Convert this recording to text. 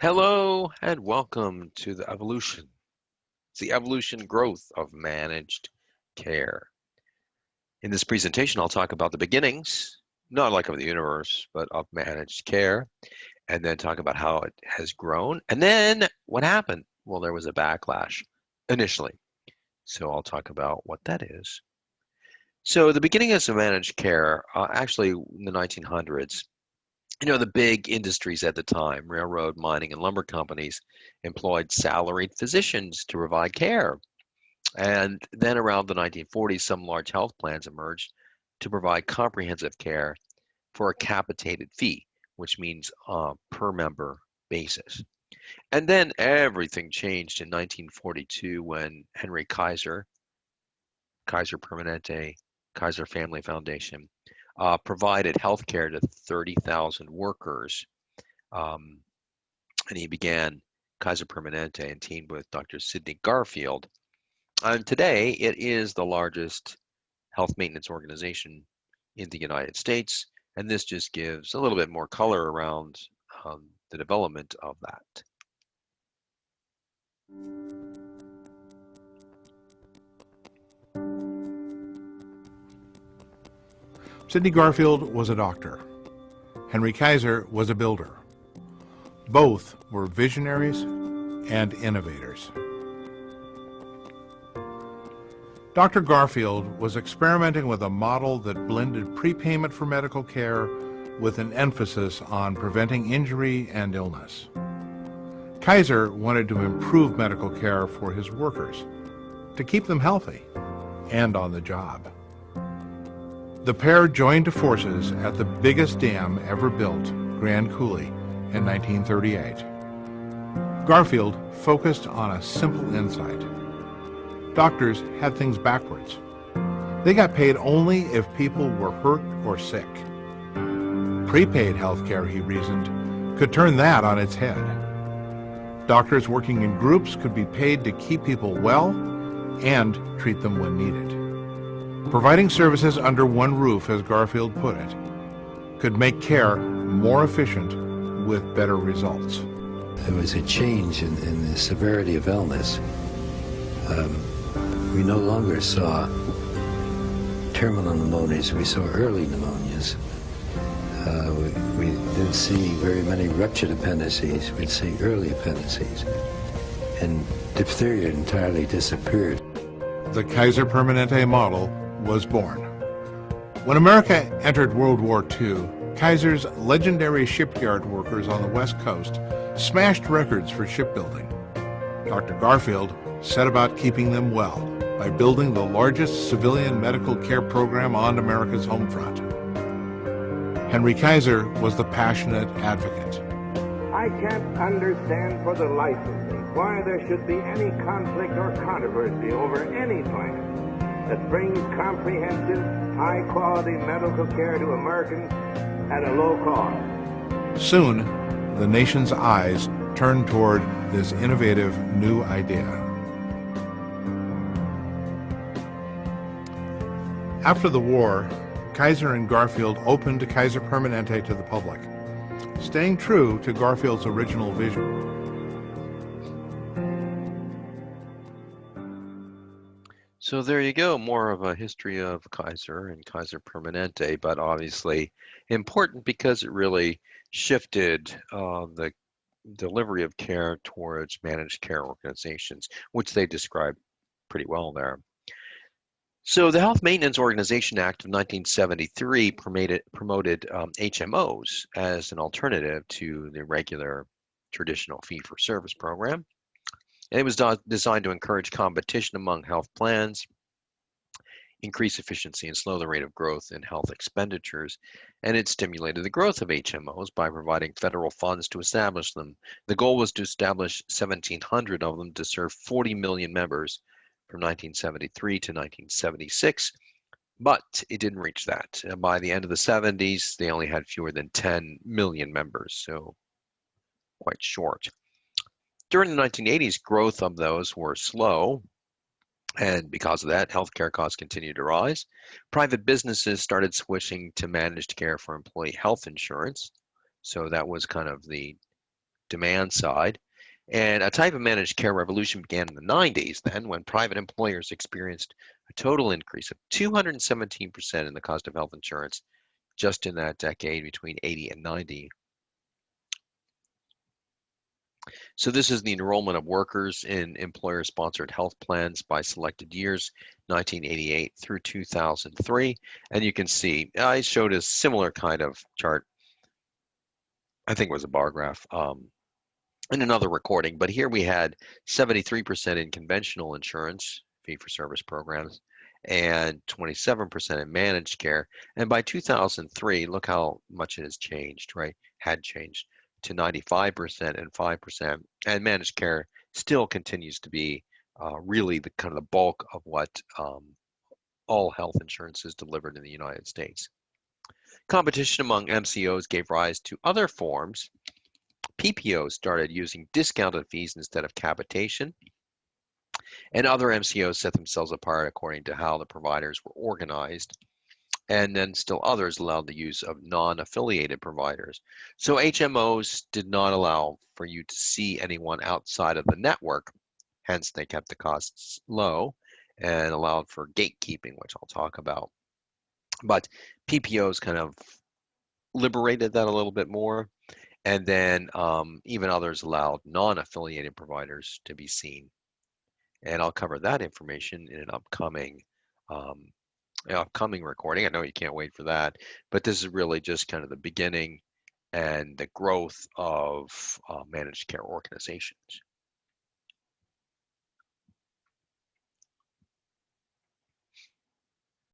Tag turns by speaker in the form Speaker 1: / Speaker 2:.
Speaker 1: Hello and welcome to the evolution. It's the evolution growth of managed care. In this presentation, I'll talk about the beginnings, not like of the universe, but of managed care, and then talk about how it has grown. And then what happened? Well, there was a backlash initially. So I'll talk about what that is. So the beginnings of managed care, actually in the 1900s, the big industries at the time, railroad, mining, and lumber companies, employed salaried physicians to provide care. And then around the 1940s, some large health plans emerged to provide comprehensive care for a capitated fee, which means per member basis. And then everything changed in 1942 when Henry Kaiser, Kaiser Permanente, Kaiser Family Foundation, provided health care to 30,000 workers. Um, and he began Kaiser Permanente and teamed with Dr. Sidney Garfield. And today, it is the largest health maintenance organization in the United States. And this just gives a little bit more color around the development of that.
Speaker 2: Sidney Garfield was a doctor. Henry Kaiser was a builder. Both were visionaries and innovators. Dr. Garfield was experimenting with a model that blended prepayment for medical care with an emphasis on preventing injury and illness. Kaiser wanted to improve medical care for his workers, to keep them healthy and on the job. The pair joined forces at the biggest dam ever built, Grand Coulee, in 1938. Garfield focused on a simple insight. Doctors had things backwards. They got paid only if people were hurt or sick. Prepaid health care, he reasoned, could turn that on its head. Doctors working in groups could be paid to keep people well and treat them when needed. Providing services under one roof, as Garfield put it, could make care more efficient with better results.
Speaker 3: There was a change in the severity of illness. We no longer saw terminal pneumonias, we saw early pneumonias. We didn't see very many ruptured appendices, we'd see early appendices. And diphtheria entirely disappeared.
Speaker 2: The Kaiser Permanente model was born. When America entered World War II, Kaiser's legendary shipyard workers on the West Coast smashed records for shipbuilding. Dr. Garfield set about keeping them well by building the largest civilian medical care program on America's home front. Henry Kaiser was the passionate advocate.
Speaker 4: I can't understand for the life of me why there should be any conflict or controversy over any plan that brings comprehensive, high-quality medical care to Americans at a low cost.
Speaker 2: Soon, the nation's eyes turned toward this innovative new idea. After the war, Kaiser and Garfield opened Kaiser Permanente to the public, staying true to Garfield's original vision.
Speaker 1: So there you go, more of a history of Kaiser and Kaiser Permanente, but obviously important because it really shifted the delivery of care towards managed care organizations, which they describe pretty well there. So the Health Maintenance Organization Act of 1973 promoted HMOs as an alternative to the regular traditional fee-for-service program. And it was designed to encourage competition among health plans, increase efficiency, and slow the rate of growth in health expenditures. And it stimulated the growth of HMOs by providing federal funds to establish them. The goal was to establish 1,700 of them to serve 40 million members from 1973 to 1976, but it didn't reach that. And by the end of the 70s, they only had fewer than 10 million members, so quite short. During the 1980s, growth of those were slow, and because of that, healthcare costs continued to rise. Private businesses started switching to managed care for employee health insurance, so that was kind of the demand side. And a type of managed care revolution began in the 90s then, when private employers experienced a total increase of 217% in the cost of health insurance just in that decade between 80 and 90. So this is the enrollment of workers in employer-sponsored health plans by selected years, 1988 through 2003. And you can see, I showed a similar kind of chart. I think it was a bar graph in another recording, but here we had 73% in conventional insurance, fee-for-service programs, and 27% in managed care. And by 2003, look how much it has changed, right? Had changed to 95% and 5%. And managed care still continues to be really the kind of the bulk of what all health insurance is delivered in the United States. Competition among MCOs gave rise to other forms. PPOs started using discounted fees instead of capitation, and other MCOs set themselves apart according to how the providers were organized, and then still others allowed the use of non-affiliated providers. So HMOs did not allow for you to see anyone outside of the network, hence they kept the costs low and allowed for gatekeeping, which I'll talk about. But PPOs kind of liberated that a little bit more. And then even others allowed non-affiliated providers to be seen. And I'll cover that information in an upcoming recording. I know you can't wait for that, but this is really just kind of the beginning and the growth of managed care organizations.